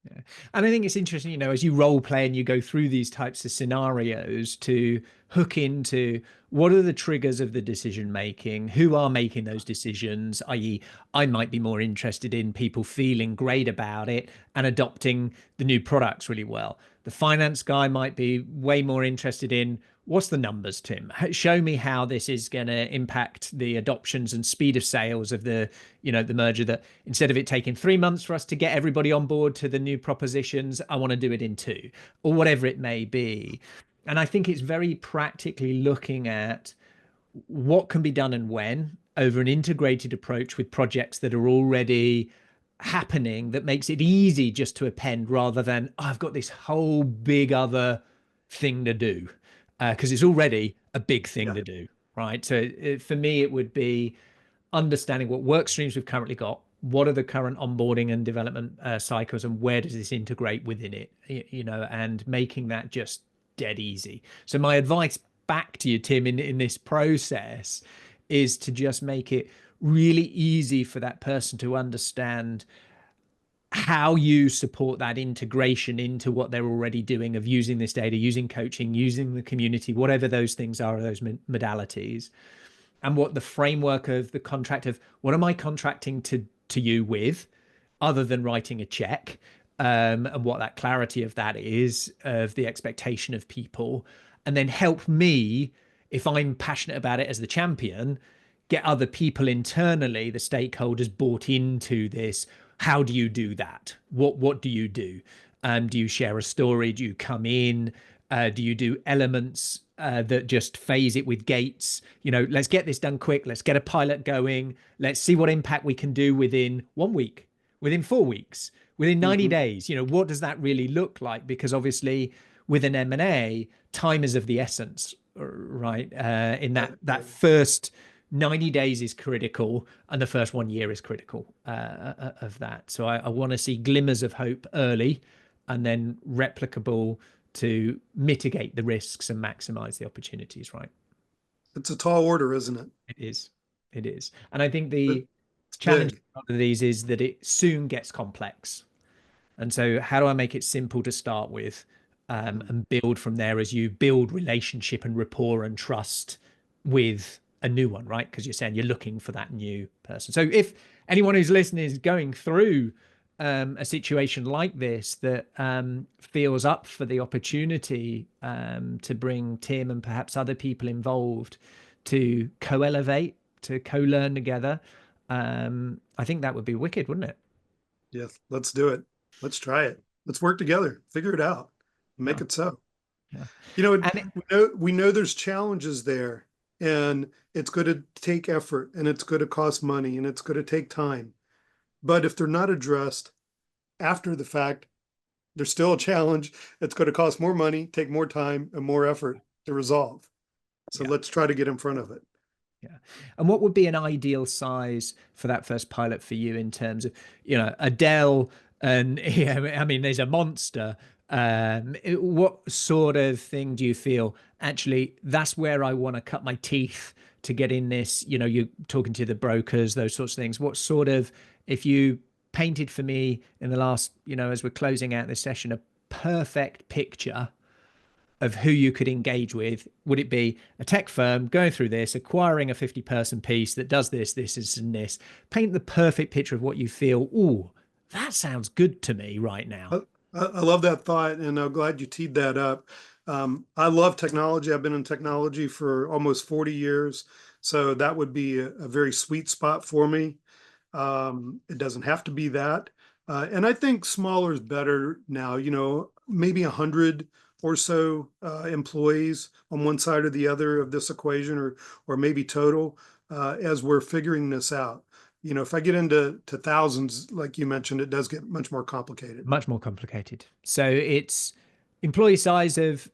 Yeah. And I think it's interesting, as you role play and you go through these types of scenarios, to hook into what are the triggers of the decision making, who are making those decisions, i.e. I might be more interested in people feeling great about it and adopting the new products really well. The finance guy might be way more interested in, what's the numbers, Tim? Show me how this is going to impact the adoptions and speed of sales of the merger, that instead of it taking 3 months for us to get everybody on board to the new propositions, I want to do it in 2, or whatever it may be. And I think it's very practically looking at what can be done and when over an integrated approach with projects that are already happening, that makes it easy just to append, rather than, oh, I've got this whole big other thing to do, because it's already a big thing to do, right? So for me, it would be understanding what work streams we've currently got, what are the current onboarding and development cycles, and where does this integrate within it, and making that just dead easy. So my advice back to you, Tim, in this process is to just make it really easy for that person to understand how you support that integration into what they're already doing of using this data, using coaching, using the community, whatever those things are, those modalities, and what the framework of the contract of what am I contracting to you with, other than writing a check, and what that clarity of that is, of the expectation of people, and then help me, if I'm passionate about it as the champion, get other people internally, the stakeholders, bought into this. How do you do that? What do you do? Do you share a story? Do you come in? Do you do elements that just phase it with gates? Let's get this done quick. Let's get a pilot going. Let's see what impact we can do within 1 week, within 4 weeks, within 90 days. What does that really look like? Because obviously with an M&A, time is of the essence, right? In that first 90 days is critical, and the first 1 year is critical of that. So I want to see glimmers of hope early, and then replicable to mitigate the risks and maximize the opportunities, right?
It's a tall order, isn't it?
It is. It is. And I think the
It's
challenge
big.
of these is that it soon gets complex. And so how do I make it simple to start with, and build from there as you build relationship and rapport and trust with a new one, right? Because you're saying you're looking for that new person. So if anyone who's listening is going through a situation like this that feels up for the opportunity to bring Tim and perhaps other people involved to co-elevate, to co-learn together, I think that would be wicked, wouldn't it?
Yes, let's do it. Let's try it. Let's work together, figure it out, make
Yeah.
it so.
Yeah.
We know there's challenges there, and it's going to take effort, and it's going to cost money, and it's going to take time. But if they're not addressed after the fact, there's still a challenge. It's going to cost more money, take more time, and more effort to resolve. So let's try to get in front of it.
Yeah. And what would be an ideal size for that first pilot for you in terms of, Dell and, I mean, there's a monster. What sort of thing do you feel, actually, that's where I want to cut my teeth to get in this? You're talking to the brokers, those sorts of things. What sort of, if you painted for me in the last, as we're closing out this session, a perfect picture of who you could engage with, would it be a tech firm going through this, acquiring a 50-person piece that does this, and this? Paint the perfect picture of what you feel, ooh, that sounds good to me right now.
I love that thought, and I'm glad you teed that up. I love technology. I've been in technology for almost 40 years. So that would be a very sweet spot for me. It doesn't have to be that. And I think smaller is better now, maybe 100 or so employees on one side or the other of this equation, or maybe total, as we're figuring this out. If I get into thousands, like you mentioned, it does get much more complicated.
Much more complicated. So it's employee size of,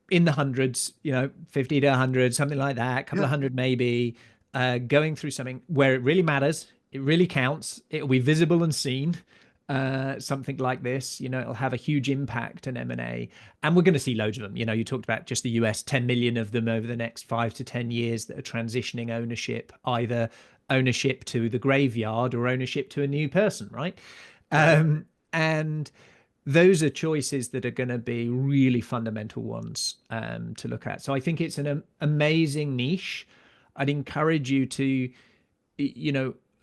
in the hundreds, 50 to 100, something like that, a couple of hundred maybe, going through something where it really matters, it really counts, it'll be visible and seen. Something like this, it'll have a huge impact in M&A, and we're going to see loads of them. You talked about just the US, 10 million of them over the next 5 to 10 years that are transitioning ownership, either ownership to the graveyard or ownership to a new person, right? And those are choices that are going to be really fundamental ones to look at. So I think it's an amazing niche. I'd encourage you to,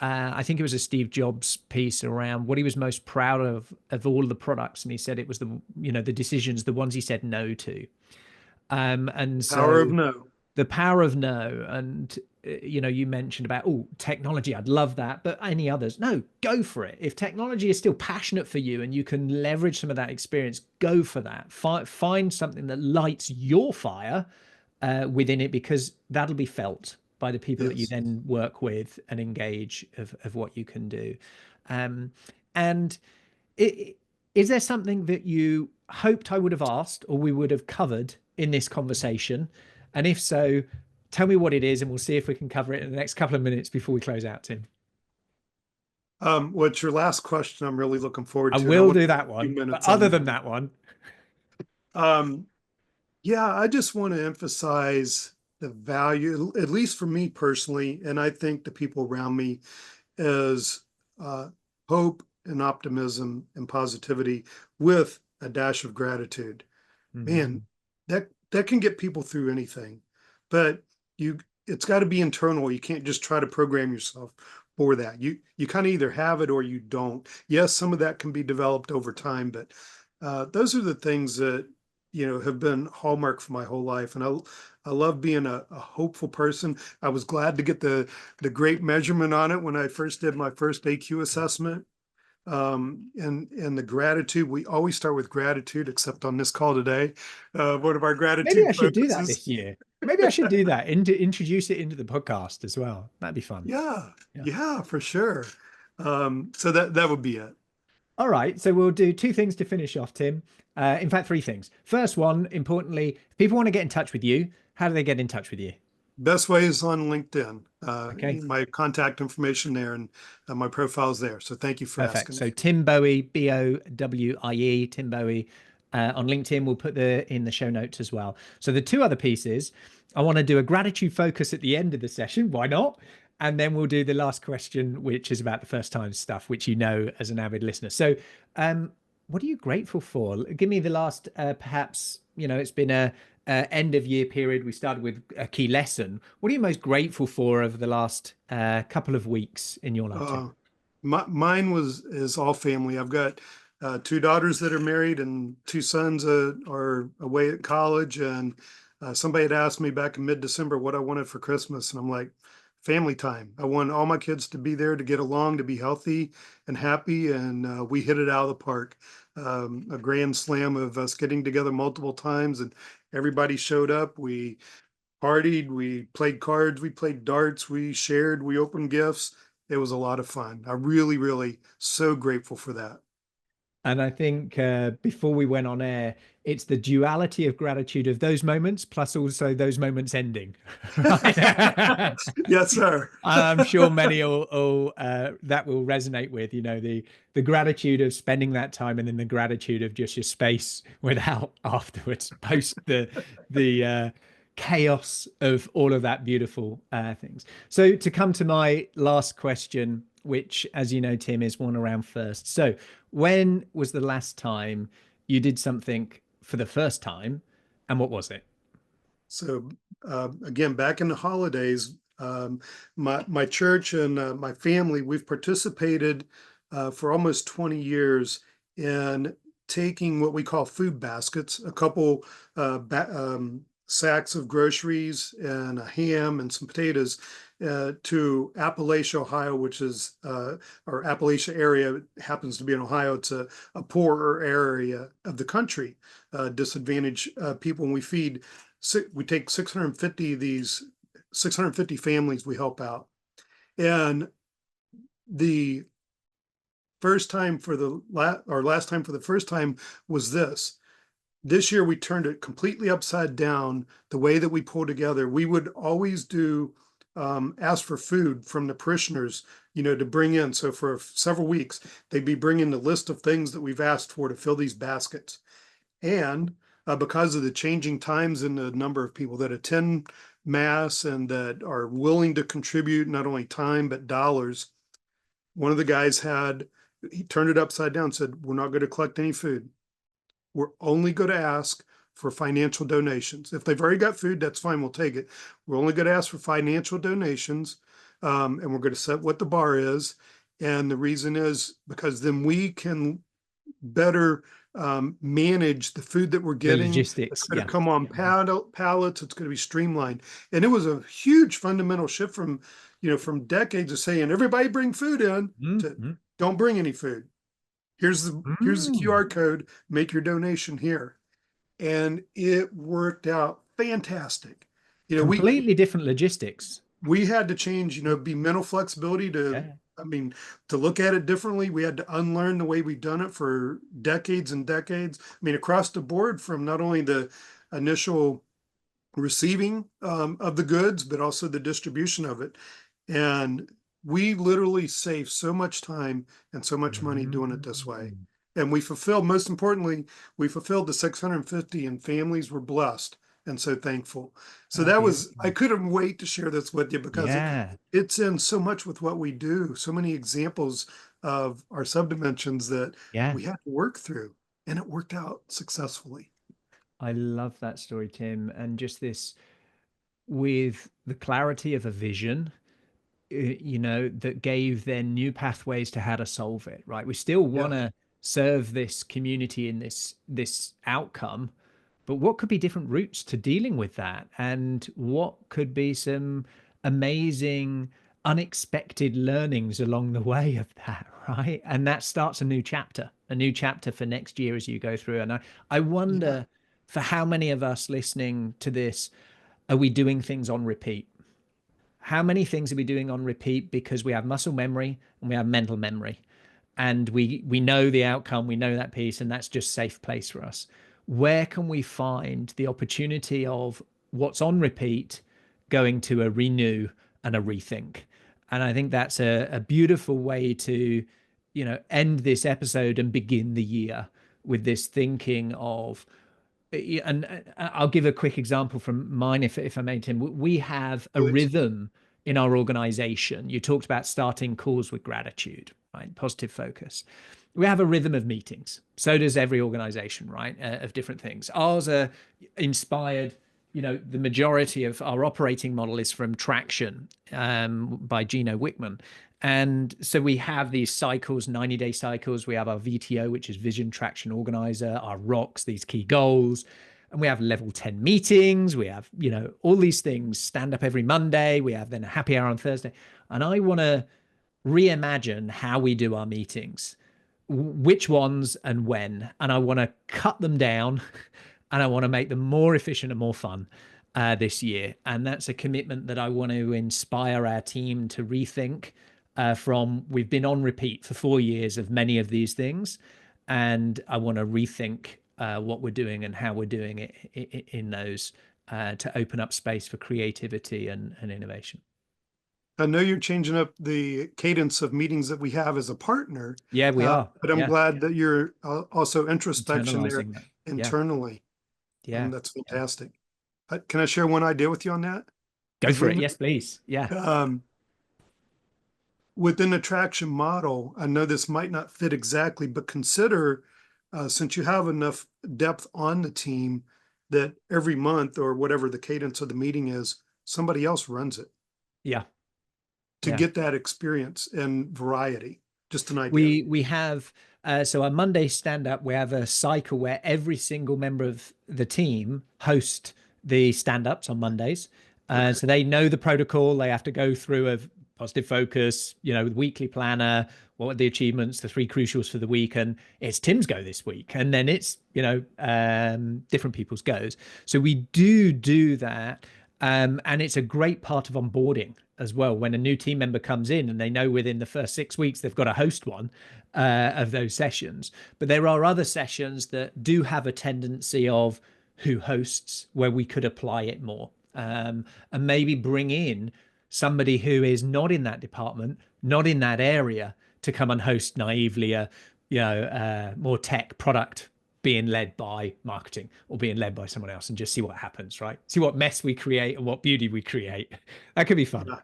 I think it was a Steve Jobs piece around what he was most proud of all the products, and he said it was the decisions, the ones he said no to. And so
Power of no.
the power of no. And you mentioned about, technology, I'd love that, but any others? No, go for it. If technology is still passionate for you and you can leverage some of that experience, go for that. Find something that lights your fire within it, because that'll be felt by the people that you then work with and engage of what you can do. And is there something that you hoped I would have asked or we would have covered in this conversation? And if so, tell me what it is, and we'll see if we can cover it in the next couple of minutes before we close out, Tim.
What's your last question? I'm really looking forward to.
I will do that one. But other than that one,
I just want to emphasize the value, at least for me personally, and I think the people around me, is hope and optimism and positivity with a dash of gratitude. Man,
Mhm.
that can get people through anything. But you it's got to be internal. You can't just try to program yourself for that. You kind of either have it or you don't. Yes, some of that can be developed over time, but those are the things that have been hallmark for my whole life. And I love being a hopeful person. I was glad to get the great measurement on it when I first did my first AQ assessment. And the gratitude, we always start with gratitude, except on this call today. One of our
Maybe
gratitude
I should do that
focuses.
this year. Maybe I should do that, introduce it into the podcast as well. That'd be fun.
Yeah,
Yeah.
yeah, for sure. So that would be it.
All right. So we'll do two things to finish off, Tim. In fact, three things. First one, importantly, if people want to get in touch with you, how do they get in touch with you?
Best way is on LinkedIn.
Okay.
My contact information there, and my profile's there. So thank you for
Perfect.
asking
So
me.
Tim Bowie, Bowie, Tim Bowie, on LinkedIn. We'll put in the show notes as well. So the two other pieces, I want to do a gratitude focus at the end of the session. Why not? And then we'll do the last question, which is about the first time stuff, which you know as an avid listener. So, what are you grateful for? Give me the last, perhaps, it's been a end of year period. We started with a key lesson. What are you most grateful for over the last couple of weeks in your life, Tim?
Uh, Mine is all family. I've got two daughters that are married and two sons are away at college. And somebody had asked me back in mid-December what I wanted for Christmas, and I'm like, family time. I want all my kids to be there, to get along, to be healthy and happy, and we hit it out of the park. A grand slam of us getting together multiple times, and everybody showed up. We partied, we played cards, we played darts, we shared, we opened gifts. It was a lot of fun. I really, really so grateful for that.
And I think before we went on air, it's the duality of gratitude of those moments, plus also those moments ending. Right?
Yes, sir.
I'm sure many that will resonate with, the gratitude of spending that time, and then the gratitude of just your space without afterwards, post the chaos of all of that beautiful things. So to come to my last question, which, as you know, Tim, is one around first. So when was the last time you did something for the first time, and what was it?
So again, back in the holidays, my church and my family, we've participated for almost 20 years in taking what we call food baskets, a couple sacks of groceries and a ham and some potatoes to Appalachia, Ohio, which is or Appalachia area happens to be in Ohio. It's a poorer area of the country, disadvantaged people, and we take 650 of these 650 families we help out. And the first time for the last time for the first time was this year. We turned it completely upside down. The way that we pull together, we would always do ask for food from the parishioners, to bring in. So for several weeks, they'd be bringing the list of things that we've asked for to fill these baskets. And because of the changing times and the number of people that attend Mass and that are willing to contribute not only time but dollars, one of the guys he turned it upside down, said, "We're not going to collect any food. We're only going to ask for financial donations. If they've already got food, that's fine. We'll take it. We're only going to ask for financial donations, and we're going to set what the bar is. And the reason is because then we can better manage the food that we're
The
getting. It's
logistics.
going
Yeah.
to come on pallets. It's going to be streamlined. And it was a huge fundamental shift from decades of saying, everybody bring food in, to
Mm-hmm.
don't bring any food. Here's the QR code, make your donation here. And it worked out fantastic. You know, we
Completely different logistics.
we had to change, be mental flexibility
Yeah.
to look at it differently. We had to unlearn the way we've done it for decades and decades. Across the board, from not only the initial receiving of the goods, but also the distribution of it. And we literally save so much time and so much money doing it this way.
Mm.
And most importantly, we fulfilled the 650, and families were blessed and so thankful. So I
Beautiful.
couldn't wait to share this with you because
Yeah.
it's in so much with what we do, so many examples of our subdimensions that
Yeah.
we had to work through, and it worked out successfully.
I love that story, Tim. And just this, with the clarity of a vision, that gave then new pathways to how to solve it, right? We still want
Yeah,
to serve this community in this outcome, but what could be different routes to dealing with that? And what could be some amazing, unexpected learnings along the way of that, right? And that starts a new chapter for next year as you go through. And I
yeah,
wonder, for how many of us listening to this, are we doing things on repeat? How many things are we doing on repeat because we have muscle memory and we have mental memory, and we know the outcome, we know that piece, and that's just safe place for us? Where can we find the opportunity of what's on repeat going to a renew and a rethink? And I think that's a beautiful way to end this episode and begin the year with this thinking of, and I'll give a quick example from mine, if I may, Tim. We have a
good.
rhythm in our organization. You talked about starting calls with gratitude, right? Positive focus. We have a rhythm of meetings. So does every organization, right? Of different things. Ours are inspired. The majority of our operating model is from Traction, by Gino Wickman. And so we have these cycles, 90-day cycles. We have our VTO, which is Vision Traction Organizer, our rocks, these key goals. And we have level 10 meetings. We have, all these things, stand up every Monday. We have then a happy hour on Thursday. And I want to reimagine how we do our meetings, which ones and when. And I want to cut them down and I want to make them more efficient and more fun this year. And that's a commitment that I want to inspire our team to rethink. We've been on repeat for 4 years of many of these things, and I want to rethink what we're doing and how we're doing it in those, to open up space for creativity and innovation.
I know you're changing up the cadence of meetings that we have as a partner,
Yeah, we are.
but I'm
Yeah,
glad that you're also introspection there
internalizing that. Yeah,
internally,
yeah,
and that's
yeah.
fantastic. Can I share one idea with you on that
Go for it.
agreement?
Yes, please. Yeah,
Um, Within the traction model, I know this might not fit exactly, but consider, since you have enough depth on the team, that every month or whatever the cadence of the meeting is, somebody else runs it
yeah,
to
yeah.
get that experience and variety. Just an idea.
We have, so our Monday stand up, we have a cycle where every single member of the team host the stand ups on Mondays.
Okay.
So they know the protocol. They have to go through a positive focus, weekly planner. What were the achievements, the 3 crucials for the week? And it's Tim's go this week. And then it's, different people's goes. So we do that. And it's a great part of onboarding as well. When a new team member comes in and they know within the first 6 weeks they've got to host one of those sessions. But there are other sessions that do have a tendency of who hosts, where we could apply it more, and maybe bring in somebody who is not in that department, not in that area, to come and host naively a more tech product being led by marketing or being led by someone else, and just see what happens, right? See what mess we create and what beauty we create. That could be fun.
Yeah.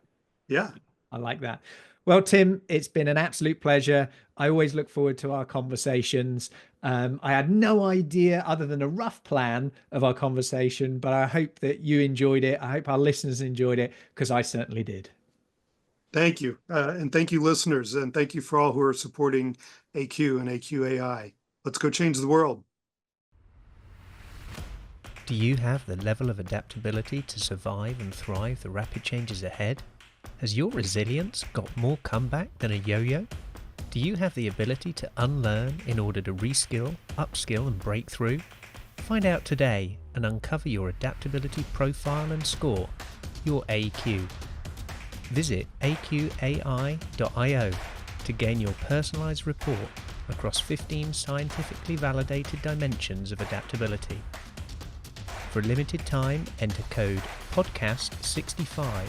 Yeah.
I like that. Well, Tim, it's been an absolute pleasure. I always look forward to our conversations. I had no idea other than a rough plan of our conversation, but I hope that you enjoyed it. I hope our listeners enjoyed it, because I certainly did.
Thank you. And thank you, listeners. And thank you for all who are supporting AQ and AQai. Let's go change the world.
Do you have the level of adaptability to survive and thrive the rapid changes ahead? Has your resilience got more comeback than a yo-yo? Do you have the ability to unlearn in order to reskill, upskill and break through? Find out today and uncover your adaptability profile and score, your AQ. Visit aqai.io to gain your personalized report across 15 scientifically validated dimensions of adaptability. For a limited time, enter code PODCAST65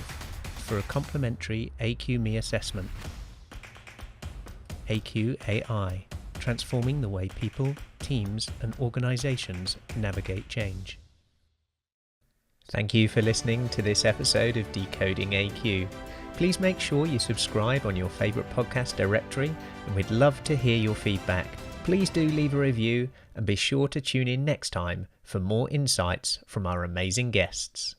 for a complimentary AQME assessment. AQai, transforming the way people, teams and organizations navigate change. Thank you for listening to this episode of Decoding AQ. Please make sure you subscribe on your favourite podcast directory, and we'd love to hear your feedback. Please do leave a review and be sure to tune in next time for more insights from our amazing guests.